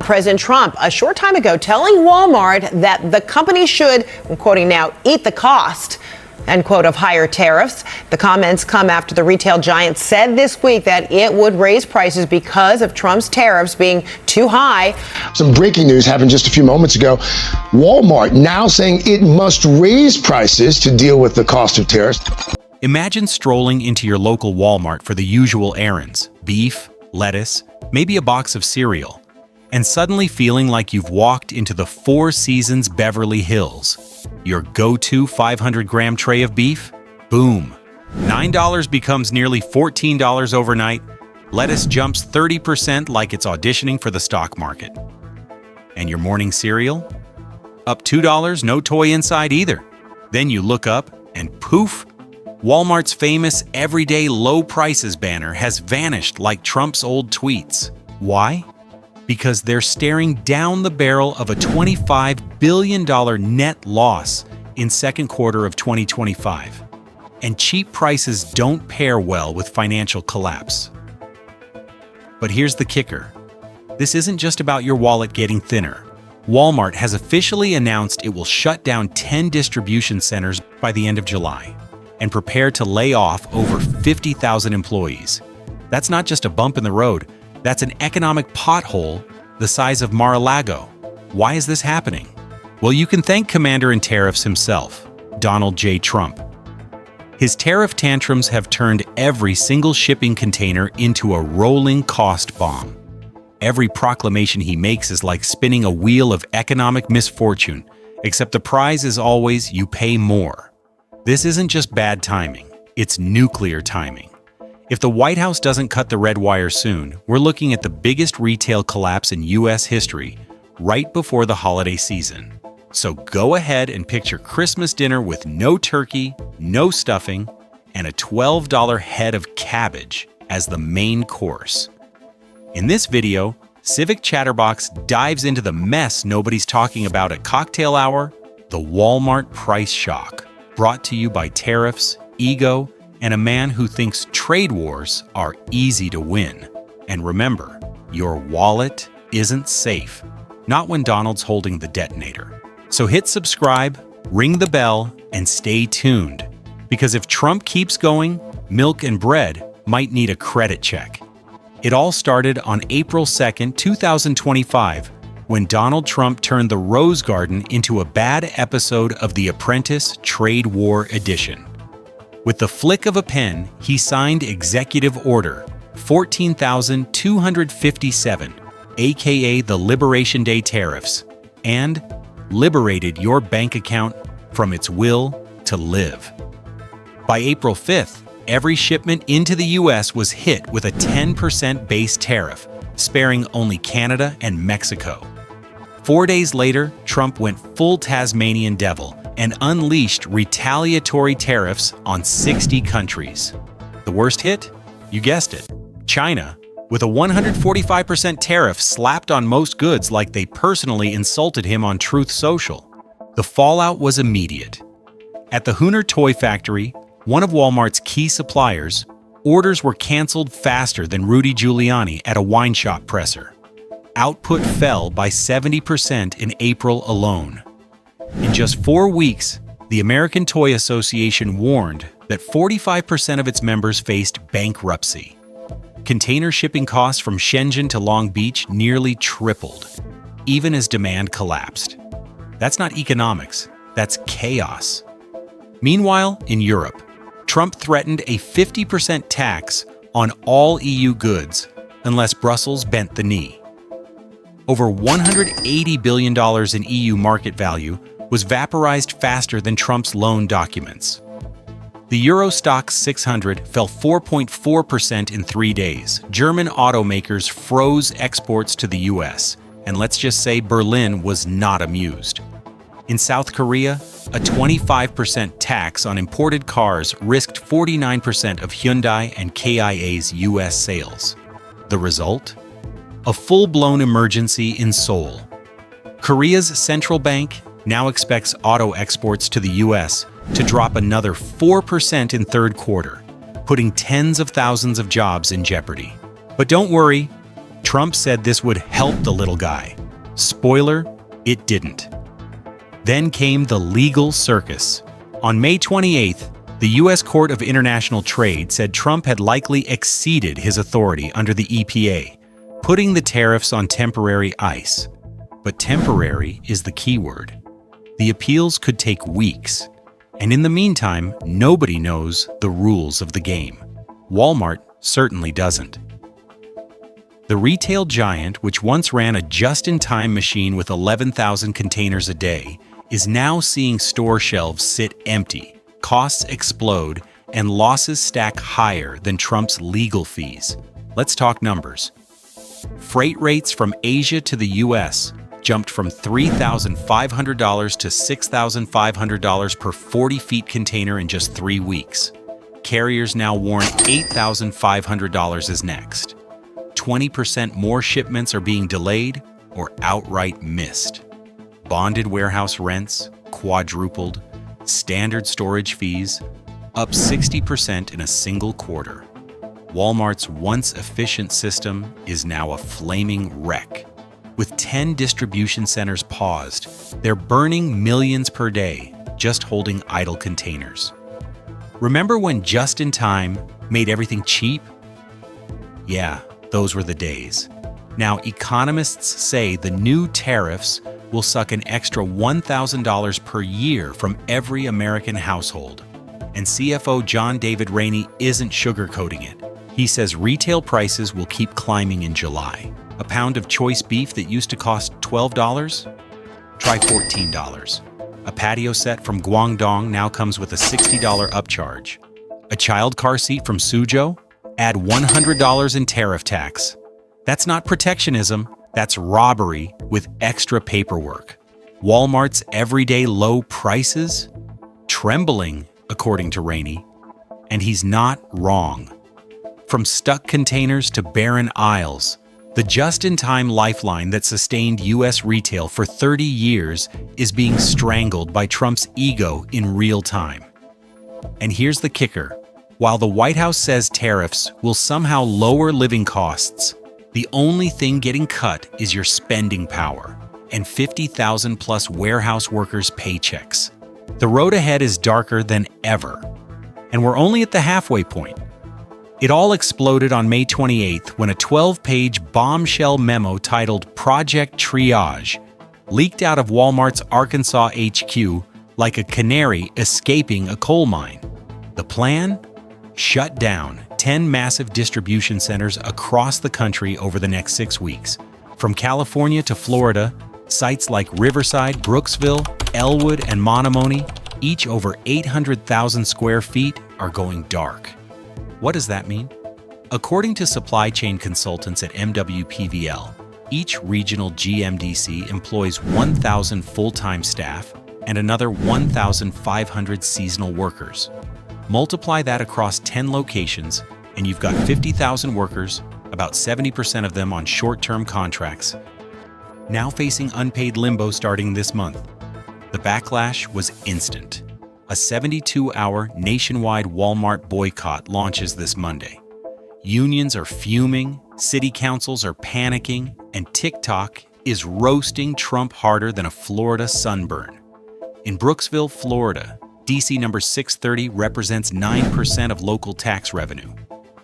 President Trump a short time ago telling Walmart that the company should, I'm quoting now, eat the cost, end quote, of higher tariffs. The comments come after the retail giant said this week that it would raise prices because of Trump's tariffs being too high. Some breaking news happened just a few moments ago. Walmart now saying it must raise prices to deal with the cost of tariffs. Imagine strolling into your local Walmart for the usual errands, beef, lettuce, maybe a box of cereal, and suddenly feeling like you've walked into the Four Seasons Beverly Hills. Your go-to 500-gram tray of beef? Boom! $9 becomes nearly $14 overnight. Lettuce jumps 30% like it's auditioning for the stock market. And your morning cereal? Up $2, no toy inside either. Then you look up and poof! Walmart's famous everyday low prices banner has vanished like Trump's old tweets. Why? Because they're staring down the barrel of a $25 billion net loss in second quarter of 2025. And cheap prices don't pair well with financial collapse. But here's the kicker. This isn't just about your wallet getting thinner. Walmart has officially announced it will shut down 10 distribution centers by the end of July and prepare to lay off over 50,000 employees. That's not just a bump in the road, that's an economic pothole the size of Mar-a-Lago. Why is this happening? Well, you can thank Commander in Tariffs himself, Donald J. Trump. His tariff tantrums have turned every single shipping container into a rolling cost bomb. Every proclamation he makes is like spinning a wheel of economic misfortune, except the prize is always you pay more. This isn't just bad timing, it's nuclear timing. If the White House doesn't cut the red wire soon, we're looking at the biggest retail collapse in U.S. history right before the holiday season. So go ahead and picture Christmas dinner with no turkey, no stuffing, and a $12 head of cabbage as the main course. In this video, Civic Chatterbox dives into the mess nobody's talking about at cocktail hour, the Walmart price shock. Brought to you by Tariffs, Ego, and a man who thinks trade wars are easy to win. And remember, your wallet isn't safe, not when Donald's holding the detonator. So hit subscribe, ring the bell, and stay tuned. Because if Trump keeps going, milk and bread might need a credit check. It all started on April 2nd, 2025, when Donald Trump turned the Rose Garden into a bad episode of The Apprentice Trade War Edition. With the flick of a pen, he signed Executive Order 14,257, aka the Liberation Day tariffs, and liberated your bank account from its will to live. By April 5th, every shipment into the U.S. was hit with a 10% base tariff, sparing only Canada and Mexico. 4 days later, Trump went full Tasmanian devil and unleashed retaliatory tariffs on 60 countries. The worst hit? You guessed it, China, with a 145% tariff slapped on most goods like they personally insulted him on Truth Social. The fallout was immediate. At the Hooner Toy Factory, one of Walmart's key suppliers, orders were canceled faster than Rudy Giuliani at a wine shop presser. Output fell by 70% in April alone. In just 4 weeks, the American Toy Association warned that 45% of its members faced bankruptcy. Container shipping costs from Shenzhen to Long Beach nearly tripled, even as demand collapsed. That's not economics, that's chaos. Meanwhile, in Europe, Trump threatened a 50% tax on all EU goods unless Brussels bent the knee. Over $180 billion in EU market value was vaporized faster than Trump's loan documents. The Euro Stoxx 600 fell 4.4% in 3 days. German automakers froze exports to the US, and let's just say Berlin was not amused. In South Korea, a 25% tax on imported cars risked 49% of Hyundai and KIA's US sales. The result? A full-blown emergency in Seoul. Korea's central bank now expects auto exports to the US to drop another 4% in third quarter, putting tens of thousands of jobs in jeopardy. But don't worry, Trump said this would help the little guy. Spoiler, it didn't. Then came the legal circus. On May 28th, the U.S. Court of International Trade said Trump had likely exceeded his authority under the EPA, putting the tariffs on temporary ice. But temporary is the key word. The appeals could take weeks, and in the meantime, nobody knows the rules of the game. Walmart certainly doesn't. The retail giant, which once ran a just-in-time machine with 11,000 containers a day, is now seeing store shelves sit empty, costs explode, and losses stack higher than Trump's legal fees. Let's talk numbers. Freight rates from Asia to the U.S. jumped from $3,500 to $6,500 per 40-feet container in just 3 weeks. Carriers now warn $8,500 is next. 20% more shipments are being delayed or outright missed. Bonded warehouse rents quadrupled, standard storage fees up 60% in a single quarter. Walmart's once efficient system is now a flaming wreck. With 10 distribution centers paused, they're burning millions per day just holding idle containers. Remember when just-in-time made everything cheap? Yeah, those were the days. Now, economists say the new tariffs will suck an extra $1,000 per year from every American household. And CFO John David Rainey isn't sugarcoating it. He says retail prices will keep climbing in July. A pound of choice beef that used to cost $12? Try $14. A patio set from Guangdong now comes with a $60 upcharge. A child car seat from Suzhou? Add $100 in tariff tax. That's not protectionism, that's robbery with extra paperwork. Walmart's everyday low prices? Trembling, according to Rainey. And he's not wrong. From stuck containers to barren aisles, the just-in-time lifeline that sustained U.S. retail for 30 years is being strangled by Trump's ego in real time. And here's the kicker. While the White House says tariffs will somehow lower living costs, the only thing getting cut is your spending power and 50,000 plus warehouse workers' paychecks. The road ahead is darker than ever, and we're only at the halfway point. It all exploded on May 28th when a 12-page bombshell memo titled Project Triage leaked out of Walmart's Arkansas HQ like a canary escaping a coal mine. The plan? Shut down 10 massive distribution centers across the country over the next 6 weeks. From California to Florida, sites like Riverside, Brooksville, Elwood, and Menominee, each over 800,000 square feet, are going dark. What does that mean? According to supply chain consultants at MWPVL, each regional GMDC employs 1,000 full-time staff and another 1,500 seasonal workers. Multiply that across 10 locations, and you've got 50,000 workers, about 70% of them on short-term contracts, now facing unpaid limbo starting this month. The backlash was instant. A 72-hour nationwide Walmart boycott launches this Monday. Unions are fuming, city councils are panicking, and TikTok is roasting Trump harder than a Florida sunburn. In Brooksville, Florida, DC number 630 represents 9% of local tax revenue.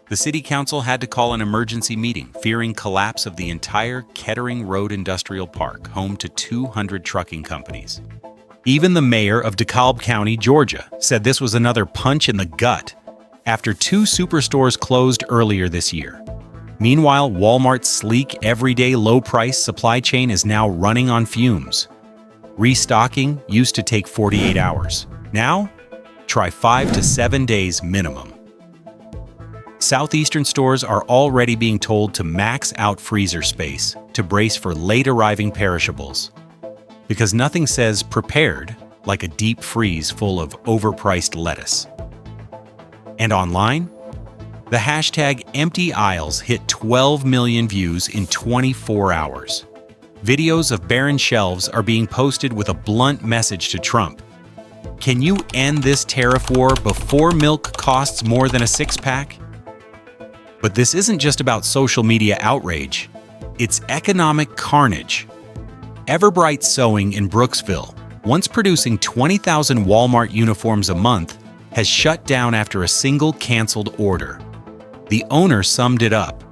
The city council had to call an emergency meeting, fearing collapse of the entire Kettering Road Industrial Park, home to 200 trucking companies. Even the mayor of DeKalb County, Georgia, said this was another punch in the gut after 2 superstores closed earlier this year. Meanwhile, Walmart's sleek, everyday low-price supply chain is now running on fumes. Restocking used to take 48 hours. Now, try 5 to 7 days minimum. Southeastern stores are already being told to max out freezer space to brace for late-arriving perishables. Because nothing says prepared like a deep freeze full of overpriced lettuce. And online, the hashtag empty aisles hit 12 million views in 24 hours. Videos of barren shelves are being posted with a blunt message to Trump. Can you end this tariff war before milk costs more than a 6-pack? But this isn't just about social media outrage. It's economic carnage. Everbright Sewing in Brooksville, once producing 20,000 Walmart uniforms a month, has shut down after a single canceled order. The owner summed it up.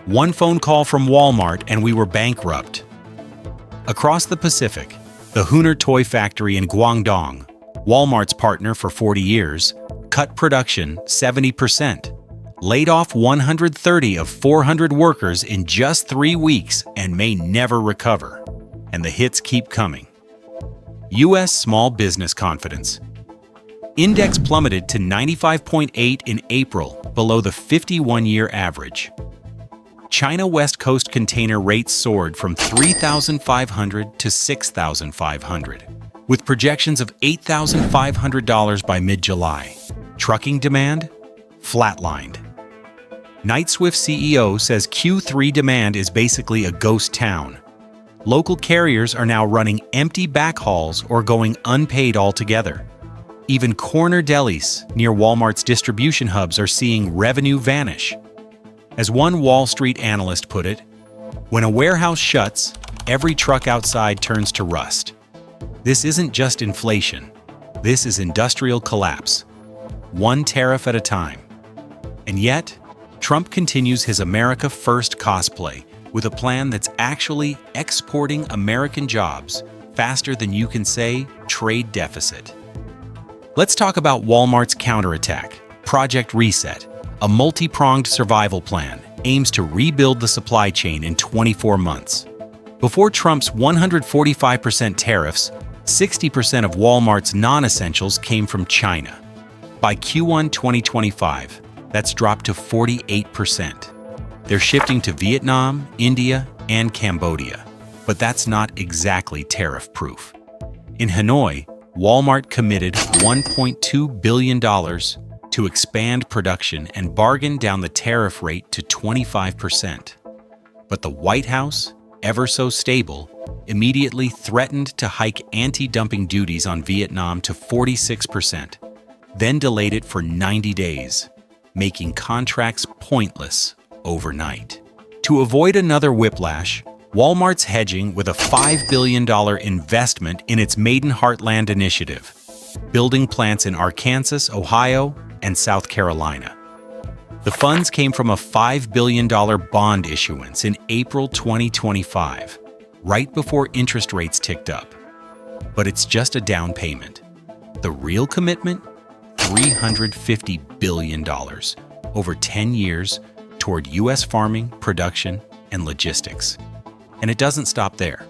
One phone call from Walmart and we were bankrupt. Across the Pacific, the Huner Toy Factory in Guangdong, Walmart's partner for 40 years, cut production 70%, laid off 130 of 400 workers in just 3 weeks and may never recover. And the hits keep coming. U.S. small business confidence. Index plummeted to 95.8 in April, below the 51-year average. China West Coast container rates soared from $3,500 to $6,500, with projections of $8,500 by mid-July. Trucking demand flatlined. Knight-Swift CEO says Q3 demand is basically a ghost town. Local carriers are now running empty backhauls or going unpaid altogether. Even corner delis near Walmart's distribution hubs are seeing revenue vanish. As one Wall Street analyst put it, when a warehouse shuts, every truck outside turns to rust. This isn't just inflation. This is industrial collapse, one tariff at a time. And yet, Trump continues his America First cosplay with a plan that's actually exporting American jobs faster than you can say trade deficit. Let's talk about Walmart's counterattack, Project Reset, a multi-pronged survival plan, aims to rebuild the supply chain in 24 months. Before Trump's 145% tariffs, 60% of Walmart's non-essentials came from China. By Q1 2025, that's dropped to 48%. They're shifting to Vietnam, India, and Cambodia. But that's not exactly tariff-proof. In Hanoi, Walmart committed $1.2 billion to expand production and bargain down the tariff rate to 25%. But the White House, ever so stable, immediately threatened to hike anti-dumping duties on Vietnam to 46%, then delayed it for 90 days, making contracts pointless overnight. To avoid another whiplash, Walmart's hedging with a $5 billion investment in its Maiden Heartland initiative, building plants in Arkansas, Ohio, and South Carolina. The funds came from a $5 billion bond issuance in April 2025, right before interest rates ticked up. But it's just a down payment. The real commitment? $350 billion over 10 years toward U.S. farming, production, and logistics. And it doesn't stop there.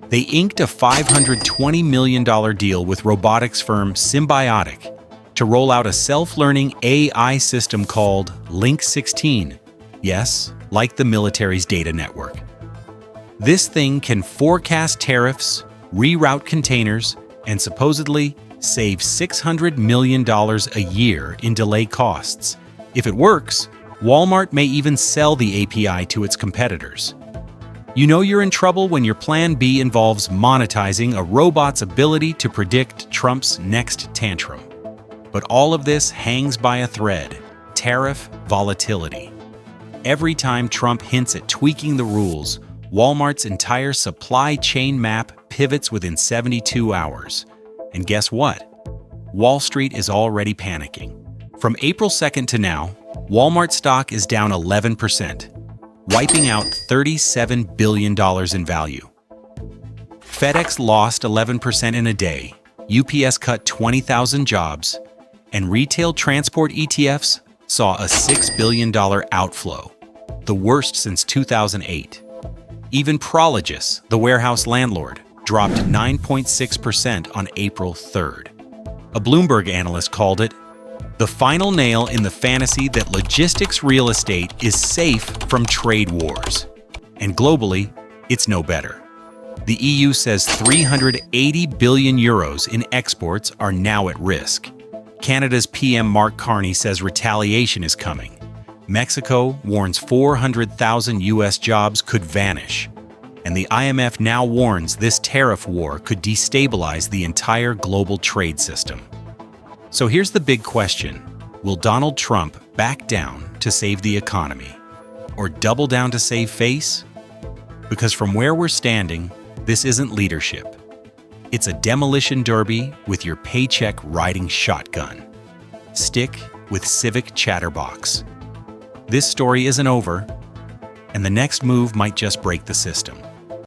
They inked a $520 million deal with robotics firm Symbiotic to roll out a self-learning AI system called Link 16. Yes, like the military's data network. This thing can forecast tariffs, reroute containers, and supposedly save $600 million a year in delay costs. If it works, Walmart may even sell the API to its competitors. You know you're in trouble when your plan B involves monetizing a robot's ability to predict Trump's next tantrum. But all of this hangs by a thread: tariff volatility. Every time Trump hints at tweaking the rules, Walmart's entire supply chain map pivots within 72 hours. And guess what? Wall Street is already panicking. From April 2nd to now, Walmart stock is down 11%, wiping out $37 billion in value. FedEx lost 11% in a day, UPS cut 20,000 jobs, and retail transport ETFs saw a $6 billion outflow, the worst since 2008. Even Prologis, the warehouse landlord, dropped 9.6% on April 3rd. A Bloomberg analyst called it the final nail in the fantasy that logistics real estate is safe from trade wars. And globally, it's no better. The EU says 380 billion euros in exports are now at risk. Canada's PM Mark Carney says retaliation is coming. Mexico warns 400,000 US jobs could vanish. And the IMF now warns this tariff war could destabilize the entire global trade system. So here's the big question. Will Donald Trump back down to save the economy? Or double down to save face? Because from where we're standing, this isn't leadership. It's a demolition derby with your paycheck riding shotgun. Stick with civic chatterbox. This story isn't over, and the next move might just break the system.